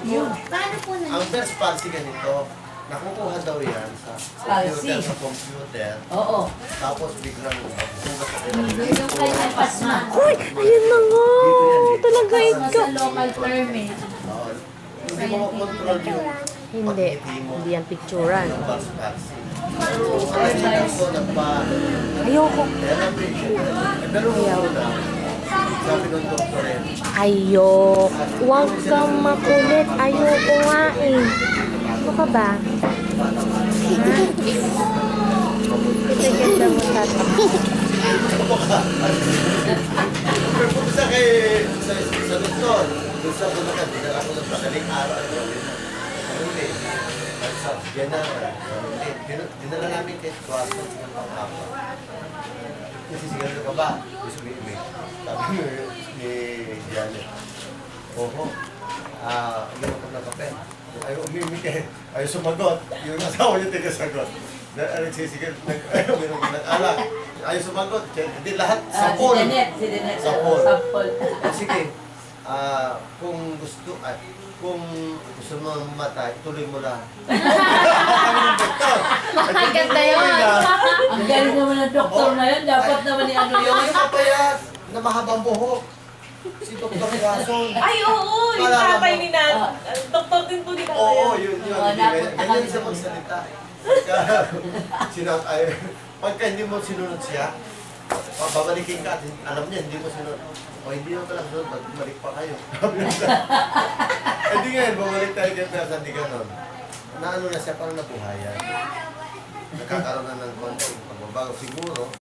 Paano po na? Ang first palsy ganito, nakukuha daw yan sa computer, Palsy. sa computer. Oo. Tapos biglang magbubugat sa Yung kay Pasma. Uy, ayun na nga. Talaga Pasma ito. sa local term eh. Hindi mo makontrol yung Hindi. pagkiti mo. Hindi yan picturean. Yung first palsy. Pero ayun ako Ayoko. Kaya lang pero una, sabi ng doktor yan, Ayok. Huwag kang makulit. Ayoko nga eh. Ano ka ba? Ha? Ito ganda mo tatakbo. pero pumunta kay sa doktor, doon sa Bulacan, dinala ko ng madaling araw. Ano eh, sa Vienna, dinala namin kay Tuwaso, siya pang hapa. Kasi siguro ka ba? Sabi ni Janet, oho, uminom ka ng kape. Ayaw umimik eh. Ayaw sumagot. Yung asawa niya tigasagot. Nagsisigal, ayaw uminom ka ng alak. Ayaw sumagot. Hindi lahat, sapol. Si Janet. Sapol. Sapol. Sige, kung kung gusto mo mamatay, tuloy mo lang. Ang ganda yun. Ang galing naman ng doktor na yun. Dapat naman ni ano yun. Yung kapayat na mahabang buhok. Si Dr. Gason. Ay, oo, yung Malalaman. tatay ni Nan. Doktor din po ni tatay. Oo, yun. Oo, napunta Ganyan kami siya sa- magsalita. Pagka hindi mo sinunod siya, babalikin ka at alam niya, hindi mo sinunod. O hindi mo pala sinunod, balik pa kayo. Hindi nga, bumalik tayo kay Persa, hindi ganon. Naano na siya, parang nabuhayan. Nakakaroon na ng konting pagbabago siguro.